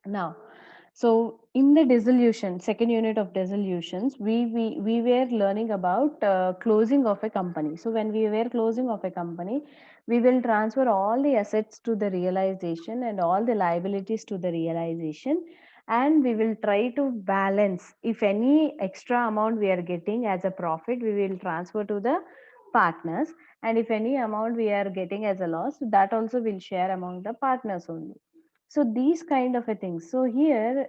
Now, so in the dissolution, second unit of dissolutions, we were learning about closing of a company. So when we were closing of a company, we will transfer all the assets to the realization and all the liabilities to the realization, and we will try to balance. If any extra amount we are getting as a profit, we will transfer to the partners, and if any amount we are getting as a loss, that also will share among the partners only. So these kind of a thing. So here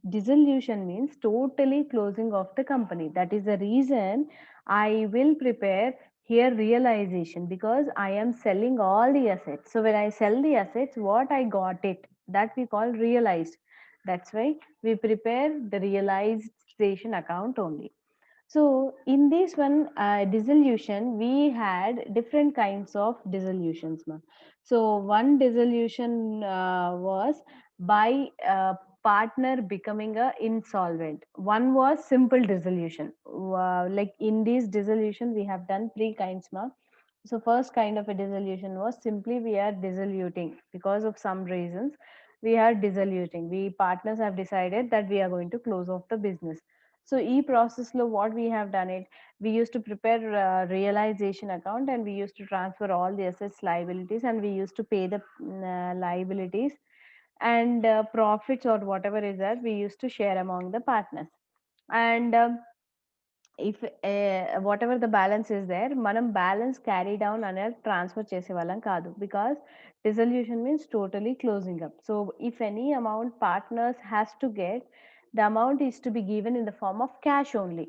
dissolution means totally closing of the company. That is the reason I will prepare here realization, because I am selling all the assets. So when I sell the assets, what I got it, that we call realized. That's why we prepare the realization account only. So in this one dissolution, we had different kinds of dissolutions, ma'am. So one dissolution was by partner becoming a insolvent. One was simple dissolution. Like in this dissolution, we have done three kinds, ma'am. So first kind of a dissolution was simply we are dissoluting because of some reasons. We are dissoluting. We partners have decided that we are going to close off the business. So e-process law, what we have done it, we used to prepare realization account, and we used to transfer all the assets liabilities, and we used to pay the liabilities, and profits or whatever is that we used to share among the partners. And if whatever the balance is there, మనం balance carry down అనేది transfer చేసేవాళ్ళం కాదు, because dissolution means totally closing up. So if any amount partners has to get, the amount is to be given in the form of cash only.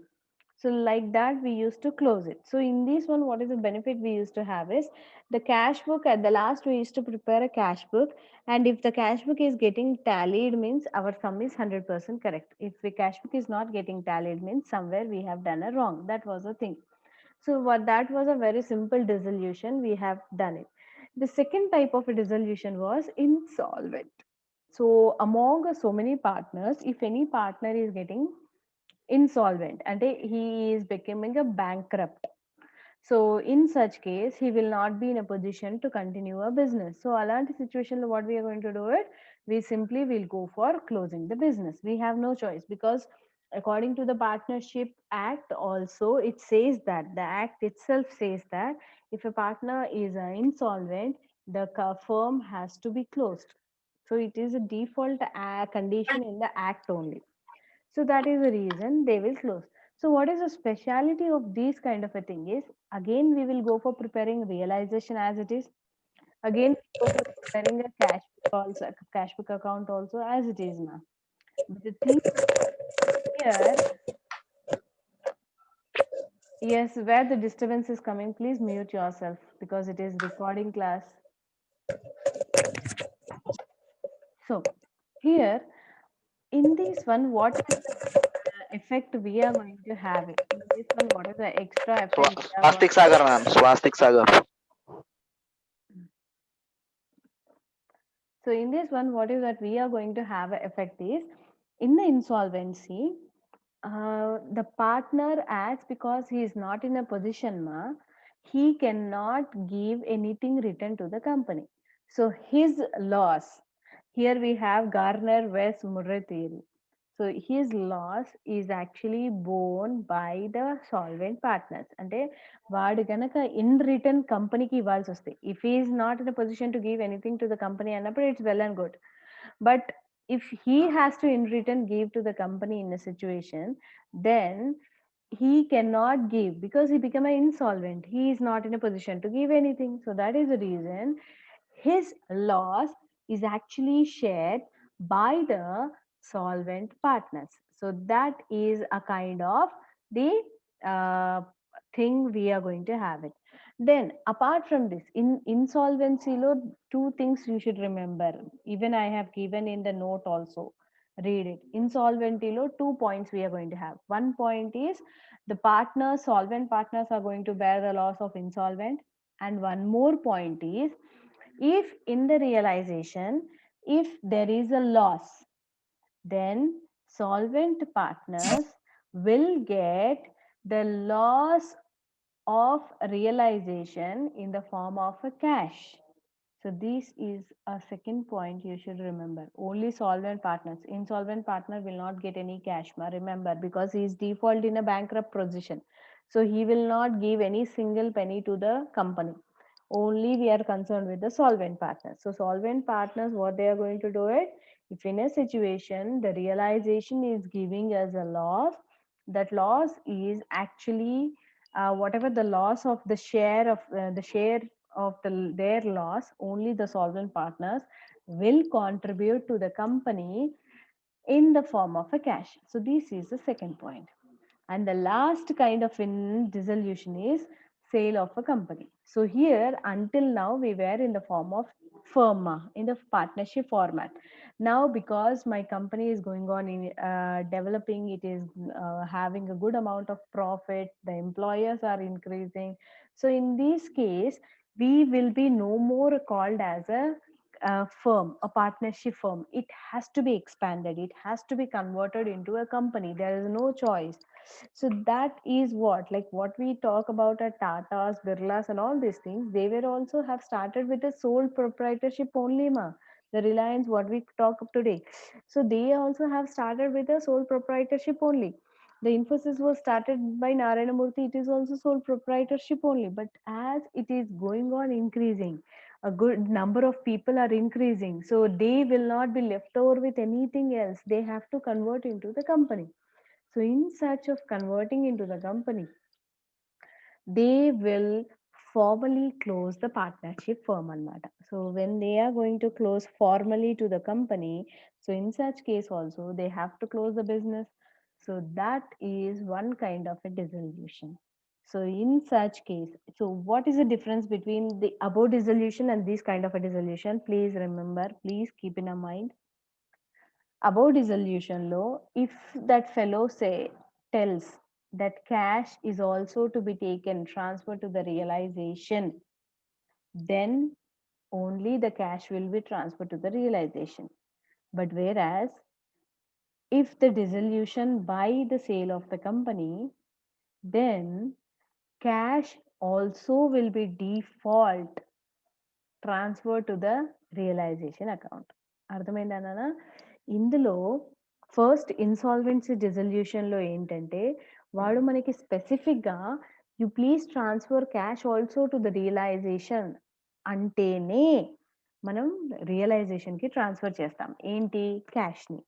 So like that we used to close it. So in this one, what is the benefit we used to have is the cash book. At the last, we used to prepare a cash book, and if the cash book is getting tallied, means our sum is 100% correct. If the cash book is not getting tallied, means somewhere we have done a wrong. That was the thing. So what, that was a very simple dissolution, we have done it. The second type of a dissolution was insolvent. So among so many partners, if any partner is getting insolvent and he is becoming a bankrupt, so in such case he will not be in a position to continue a business. So alanti situation lo what we are going to do it, we simply will go for closing the business. We have no choice, because according to the partnership act also, it says that the act itself says that if a partner is insolvent, the firm has to be closed. So it is a default condition in the act only. So that is the reason they will close. So what is the speciality of these kind of a thing is, again we will go for preparing realization as it is. Again we go for preparing a cash book also, cash book account also as it is now. But the thing here, yes, where the disturbance is coming, please mute yourself, because it is recording class. So here in this one, what is the effect we are going to have it? In this one, what is the extra effect we are going? Swastik Sagar, ma'am. Swastik Sagar. So in this one, what is that we are going to have a effect is, in the insolvency, the partner acts because he is not in a position, he cannot give anything written to the company. So his loss, here we have Garner West Murray theory. So his loss is actually borne by the solvent partners. అంటే వాడు గనక in return కంపెనీకి ఇవ్వాల్సి వస్తాయి. If he is not in a position to give anything to the company అన్నప్పుడు it's well and good. But if he has to in return give to the company in a situation, then he cannot give, because he become an insolvent. He is not in a position to give anything. So that is the reason his loss is actually shared by the solvent partners. So that is a kind of the uh, thing we are going to have it. Then apart from this, in insolvency law, two things you should remember. Even I have given in the note also. Read it. Insolvency law, 2 points we are going to have. One point is the partners, solvent partners are going to bear the loss of insolvent. And one more point is, if in the realization, if there is a loss, then solvent partners will get the loss of realization in the form of a cash. So this is a second point you should remember. Only solvent partners. Insolvent partner will not get any cash, remember, because he is default in a bankrupt position. So he will not give any single penny to the company. Only we are concerned with the solvent partners. So solvent partners, what they are going to do it? If in a situation the realization is giving us a loss, that loss is actually whatever the loss of the share of their loss, only the solvent partners will contribute to the company in the form of a cash. So this is the second point. And the last kind of in dissolution is sale of a company. So here until now we were in the form of firma, in the partnership format. Now because my company is going on in developing, it is having a good amount of profit, the employers are increasing. So in this case we will be no more called as a firm, a partnership firm. It has to be expanded, it has to be converted into a company. There is no choice. So that is what, like what we talk about at Tatas, Birlas, and all these things. They were also have started with a sole proprietorship only, ma. The Reliance, what we talk of today. So they also have started with a sole proprietorship only. The Infosys was started by Narayana Murthy. It is also sole proprietorship only. But as it is going on increasing, a good number of people are increasing. So they will not be left over with anything else. They have to convert into the company. So in search of converting into the company, they will formally close the partnership firm anamata. So when they are going to close formally to the company, so in such case also they have to close the business. So that is one kind of a dissolution. So in such case, so what is the difference between the above dissolution and this kind of a dissolution? Please remember, please keep in mind. Above dissolution law, if that fellow say tells that cash is also to be taken, transferred to the realization, then only the cash will be transferred to the realization. But whereas if the dissolution by the sale of the company, then cash also will be default transferred to the realization account. అర్థమైందన్న ఇందులో first insolvency డిజల్యూషన్లో ఏంటంటే వాడు మనకి స్పెసిఫిక్గా you please transfer cash also to the realisation అంటేనే మనం రియలైజేషన్కి transfer చేస్తాం ఏంటి క్యాష్ని.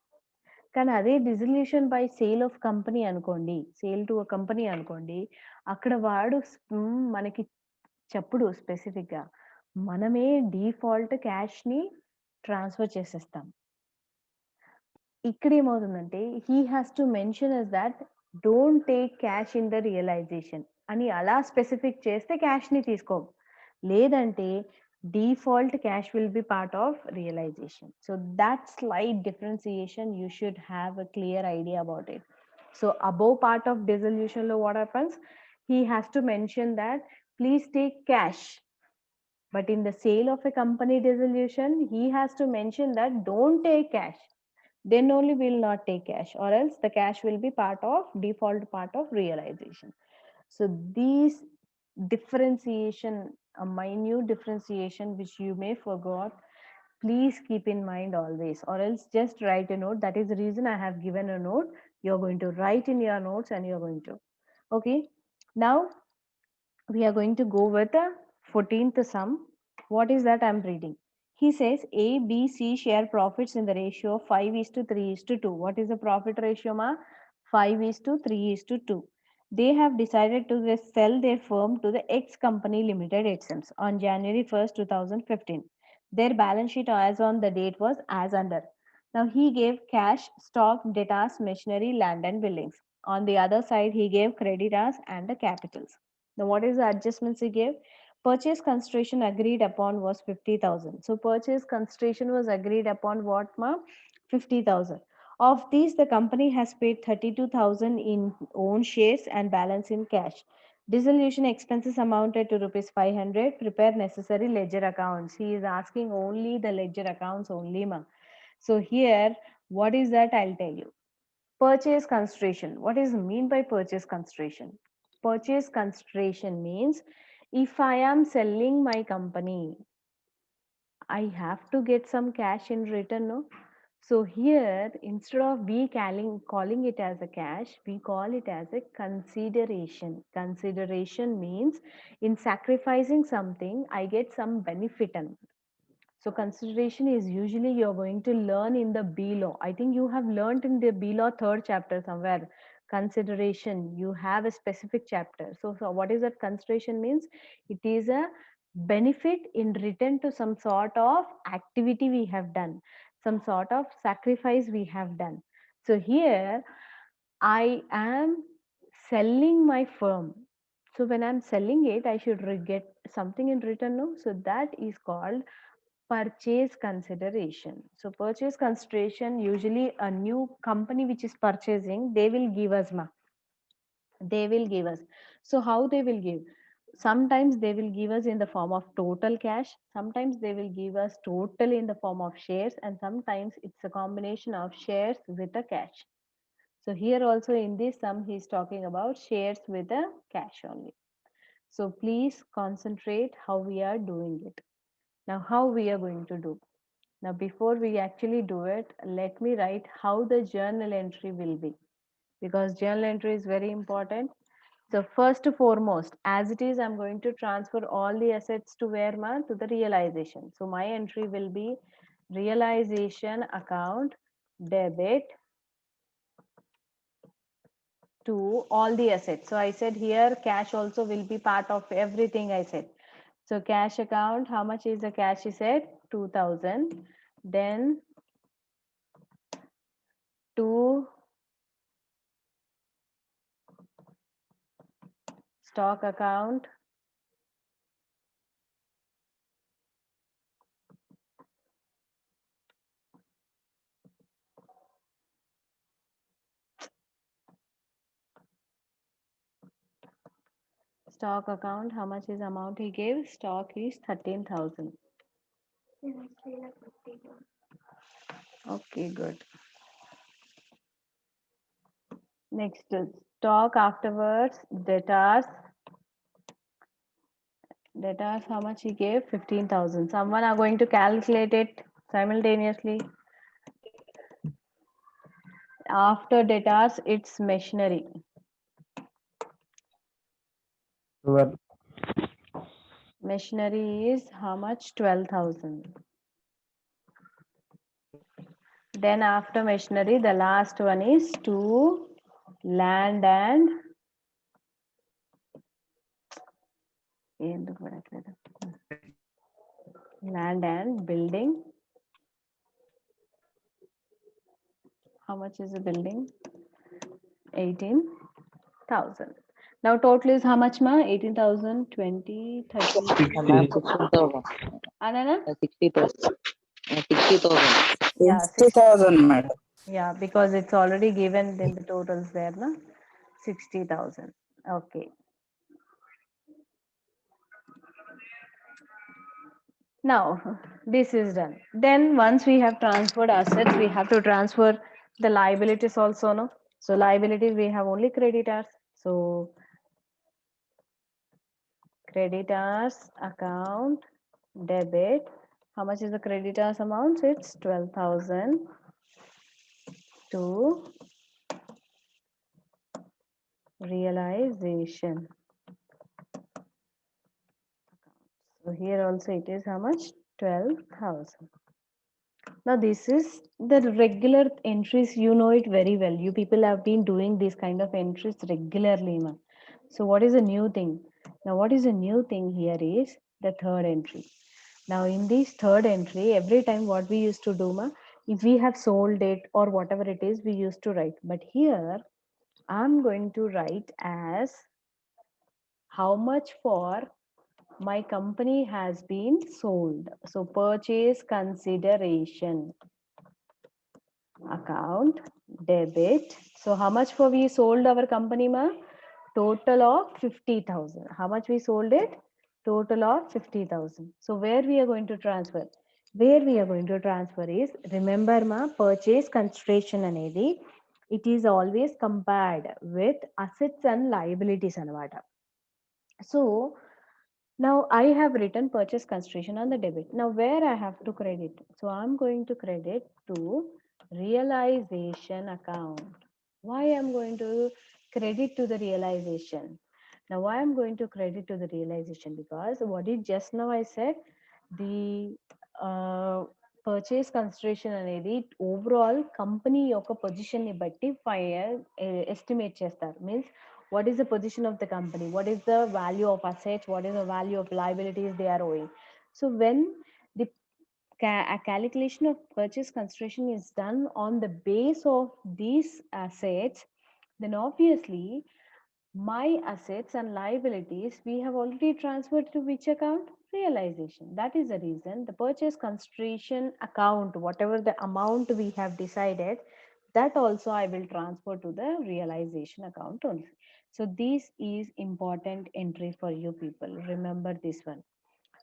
కానీ అదే dissolution by sale of company అనుకోండి, సేల్ టు కంపెనీ అనుకోండి, అక్కడ వాడు మనకి చెప్పుడు స్పెసిఫిక్గా మనమే డిఫాల్ట్ క్యాష్ని ట్రాన్స్ఫర్ చేసేస్తాం. ఇక్కడ ఏమవుతుందంటే he has to mention us that don't take cash in the realisation అని అలా స్పెసిఫిక్ చేస్తే క్యాష్ని తీసుకో, లేదంటే default cash will be part of realization. So that slight differentiation you should have a clear idea about it. So above part of dissolution law, what happens, he has to mention that please take cash, but in the sale of a company dissolution he has to mention that don't take cash, then only will not take cash, or else the cash will be part of default part of realization. So these differentiation, a minute differentiation which you may forgot, please keep in mind always, or else just write a note. That is the reason I have given a note. You're going to write in your notes and you're going to, okay. Now we are going to go with the 14th sum. What is that I'm reading? He says A, B, C share profits in the ratio of 5 is to 3 is to 2. What is the profit ratio, ma? 5 is to 3 is to 2. They have decided to sell their firm to the X Company Limited HMS on January 1st, 2015. Their balance sheet as on the date was as under. Now he gave cash, stock, debtors, machinery, land and buildings. On the other side, he gave creditors and the capitals. Now, what is the adjustments he gave? Purchase consideration agreed upon was 50,000. So, purchase consideration was agreed upon what, ma? 50,000. Of these, the company has paid 32,000 in own shares and balance in cash. Dissolution expenses amounted to rupees 500. Prepare necessary ledger accounts. He is asking only the ledger accounts only, ma. So, here, what is that? I'll tell you. Purchase consideration. What is mean by purchase consideration? Purchase consideration means if I am selling my company, I have to get some cash in return, no? So here, instead of we calling it as a cash, we call it as a consideration. Consideration means in sacrificing something, I get some benefit. So consideration is usually you're going to learn in the B law. I think you have learned in the B law third chapter somewhere. Consideration, you have a specific chapter. So what is that consideration means? It is a benefit in return to some sort of activity we have done, some sort of sacrifice we have done. So here I am selling my firm. So when I'm selling it, I should get something in return. No? So that is called purchase consideration. So purchase consideration, usually a new company which is purchasing, they will give us they will give us. So how they will give? Sometimes they will give us in the form of total cash, sometimes they will give us total in the form of shares, and sometimes it's a combination of shares with a cash. So here also in this sum he is talking about shares with a cash only. So please concentrate how we are doing it. Now how we are going to do? Now, before we actually do it, let me write how the journal entry will be, because journal entry is very important. So first and foremost, as it is, I'm going to transfer all the assets to where, ma? To the realization. So my entry will be realization account debit to all the assets. So I said here cash also will be part of everything I said. So cash account, how much is the cash? He said 2000. Then to stock account, stock account, how much is amount he gave? Stock is 13,000. Okay, good. Next, stock afterwards, debtors. Debtors, how much he gave? 15,000. Someone are going to calculate it simultaneously. After debtors, it's machinery. Well, Machinery is how much? 12,000. Then after machinery, the last one is to land and land and building. How much is the building? 18,000. Now total is how much, ma? 18,000, 20, 30. Ma'am, 16,000. Anana? 60,000. 60,000. Yeah, 60,000, madam. yeah, because it's already given in the totals there, na? 60,000. Okay. Now, this is done. Then once we have transferred assets, we have to transfer the liabilities also, no? So liabilities, we have only creditors. So creditors account debit. How much is the creditors amount? It's 12,000 to realization. So here also it is how much? 12,000. Now this is the regular entries. You know it very well. You people have been doing this kind of entries regularly, ma. So what is a new thing? Now what is a new thing here is the third entry. Now in this third entry, every time what we used to do, ma, if we have sold it or whatever it is, we used to write. But here I'm going to write as how much for my company has been sold. So purchase consideration account debit. So how much for we sold our company, ma? Total of 50,000. How much we sold it? Total of 50,000. So where we are going to transfer? Where we are going to transfer is, remember ma, purchase consideration anedi, it is always compared with assets and liabilities anamata. So Now I have written purchase consideration on the debit. Now where I have to credit? So I'm going to credit to realization account. Why I'm going to credit to the realization? Now why I'm going to credit to the realization? Because what did just now I said, the purchase consideration అనేది overall company యొక్క position ని బట్టి estimate చేస్తారు. Means what is the position of the company, what is the value of assets, what is the value of liabilities they are owing. So when the a calculation of purchase consideration is done on the base of these assets, then obviously my assets and liabilities we have already transferred to which account? Realization. That is the reason the purchase consideration account, whatever the amount we have decided, that also I will transfer to the realization account only. So this is important entry for you people. Remember this one.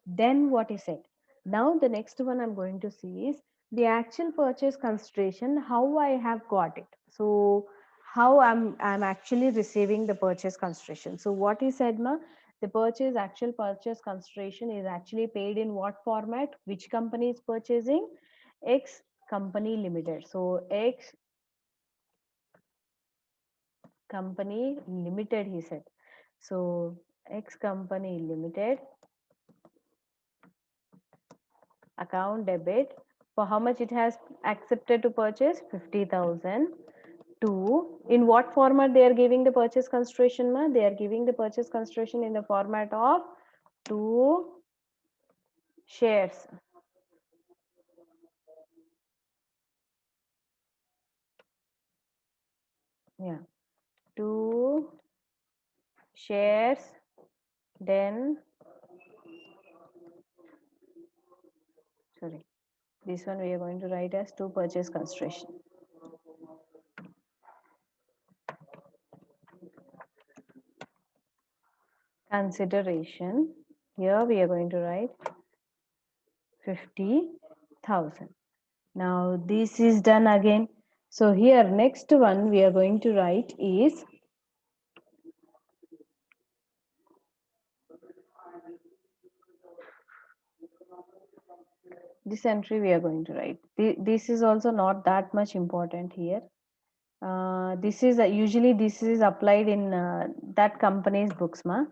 Then what is it? Now the next one I'm going to see is the actual purchase consideration, how I have got it. So how I'm actually receiving the purchase consideration. So what is said, ma, the actual purchase consideration is actually paid in what format? Which company is purchasing? X company limited. So X company limited, he said. So X company limited account debit, for how much it has accepted to purchase? 50,000. To, in what format they are giving the purchase consideration, ma? They are giving the purchase consideration in the format of 2 shares. Yeah, 2 shares. Then sorry, this one we are going to write as 2 purchase consideration. Consideration, here we are going to write 50,000. Now this is done again. So here next one we are going to write is this entry we are going to write. This is also not that much important here. This is usually this is applied in that company's books, ma.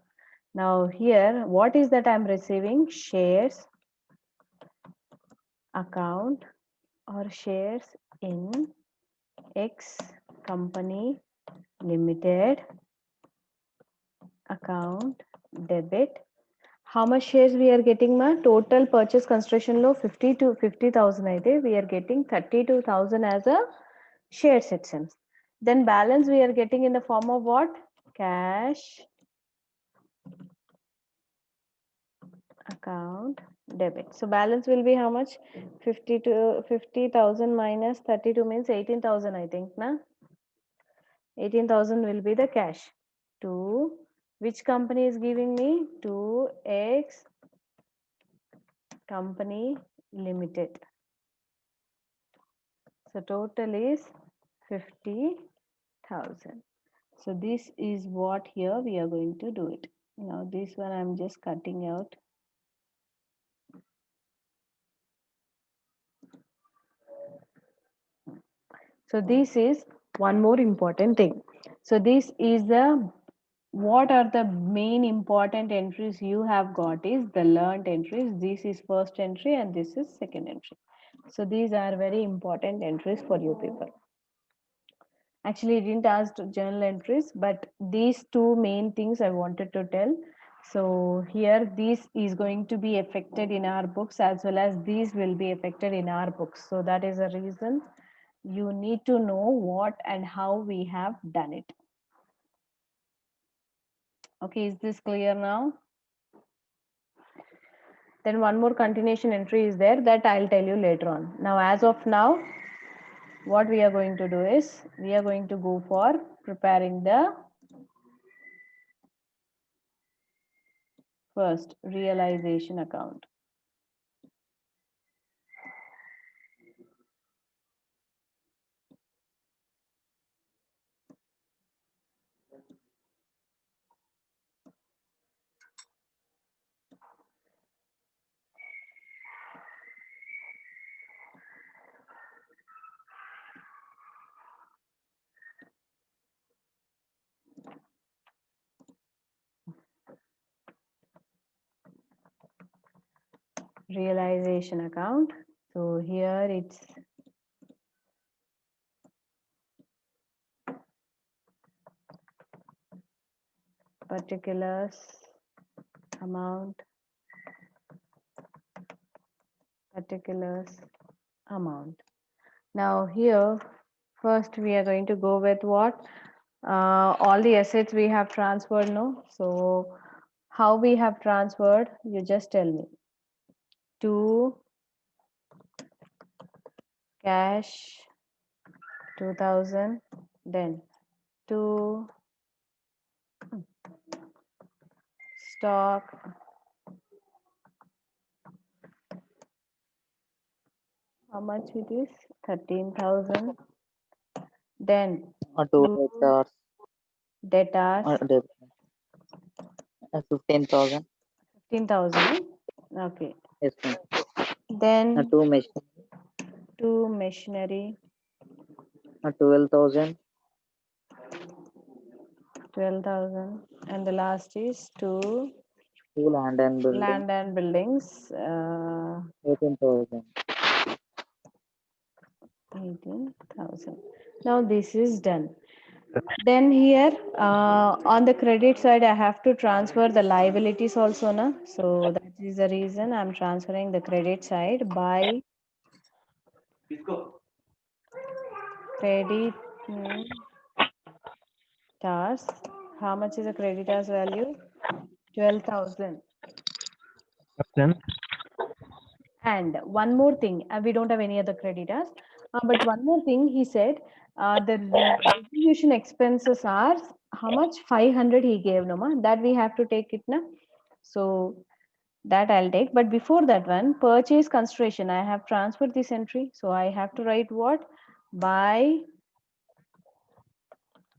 Now here, what is that I'm receiving? Shares account or shares in X company limited account debit. How much shares we are getting, ma? Total purchase consideration low 50,000 aide, we are getting 32,000 as a shares itself. Then balance we are getting in the form of what? Cash account debit. So balance will be how much? 50,000 minus 32 means 18,000, I think, na? 18,000 will be the cash. To which company is giving me? To X company limited. So total is 50,000. So this is what here we are going to do it. Now this one I'm just cutting out. So this is one more important thing. So this is the, what are the main important entries you have got is the learned entries. This is first entry and this is second entry. So these are very important entries for you people. Actually, I didn't ask journal entries, but these two main things I wanted to tell. So here, this is going to be affected in our books as well as these will be affected in our books. So that is a reason you need to know what and how we have done it. Okay, is this clear now? Then one more continuation entry is there that I'll tell you later on. Now, as of now, what we are going to do is we are going to go for preparing the first realization account. realization account. So here it's particulars amount, particulars amount. Now here, first we are going to go with what? All the assets we have transferred, no? So how we have transferred, you just tell me. To cash 2000, then to stock how much it is? 13,000. Then Two to hectares. debtors 15,000. 15,000. Okay. Yes, ma'am. Then Two machine. to machinery 12,000. 12,000. And the last is to Two land and building. land and buildings 18,000. 18,000. Now this is done. Then here on the credit side, I have to transfer the liabilities also, na? So that is the reason I'm transferring the credit side by credit TARS. How much is the creditors value? 12,000. And one more thing, we don't have any other creditors, but one more thing, he said the resolution expenses are how much? 500 he gave, no ma? That we have to take it, na? So that I'll take. But before that one, purchase consideration, I have transferred this entry. So I have to write what? By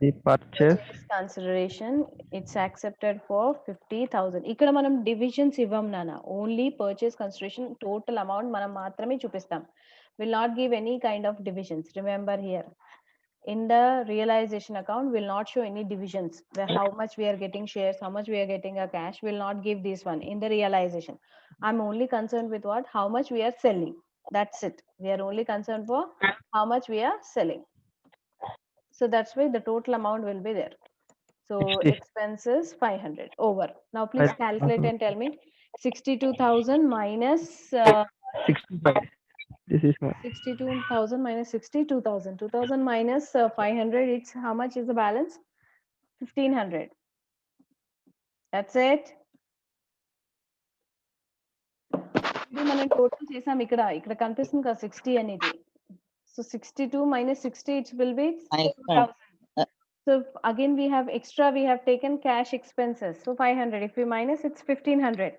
The purchase consideration, it's accepted for 50,000. ఇక్కడ మనం divisions ఇవ్వం నాన్న, only purchase consideration total amount మనం మాత్రమే చూపిస్తాం. Will not give any kind of divisions. Remember here, in the realization account will not show any divisions where how much we are getting shares, how much we are getting a cash, will not give this one in the realization. I'm only concerned with what? How much we are selling. That's it. We are only concerned for how much we are selling. So that's why the total amount will be there. So 60. expenses 500 over. Now please calculate and tell me 62,000 minus 65. This is my 62,000 minus 62,000. 2,000 minus 500. It's how much is the balance? 1,500. That's it. ఇది మనం total చేసాం, ఇక్కడ ఇక్కడ కనిపిస్తుంది కదా 60 అనేది. So 62 minus 60, it will be 2,000. So again we have extra, we have taken cash expenses. So 500. If we minus, it's 1,500.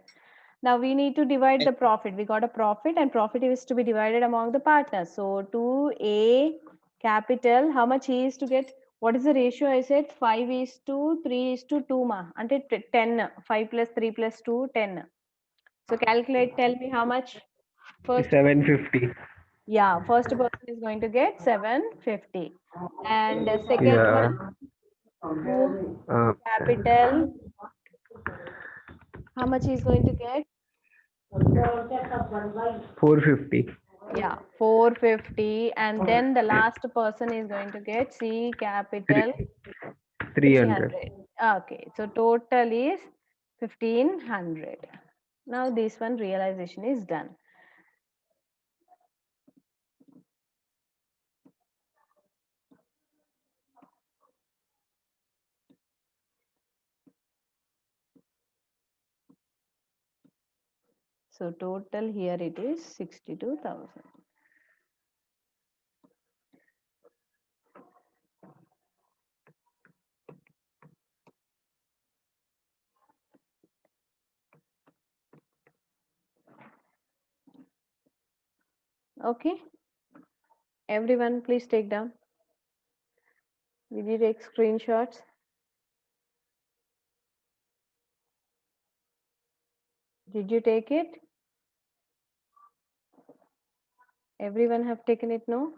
Now we need to divide the profit. We got a profit and profit is to be divided among the partners. So to A capital, how much he is to get? What is the ratio? I said 5:3:2 ma. Ante 10. 5 plus 3 plus 2, 10. So calculate, tell me how much. First, 750. yeah, first person is going to get 750. And the second one, capital, how much he is going to get? 450. Yeah, 450. And then the last person is going to get C capital 300. Okay, so total is 1,500. Now this one realization is done. So total here it is 62,000. Okay, everyone please take down. Did you take screenshots? Did you take it? Everyone have taken it, no?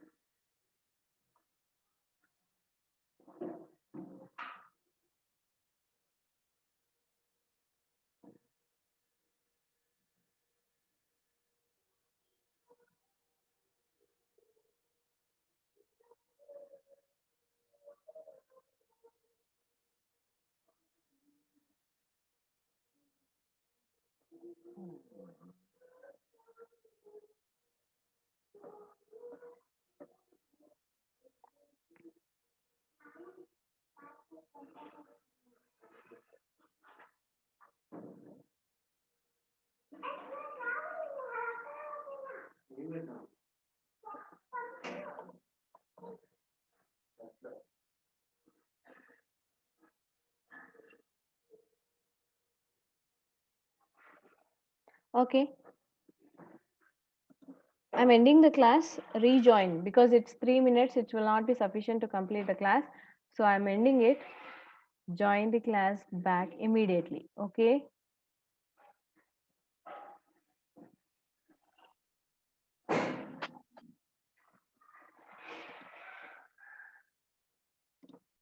Okay. I'm ending the class. Rejoin because it's 3 minutes. It will not be sufficient to complete the class. So I'm ending it. Join the class back immediately. Okay.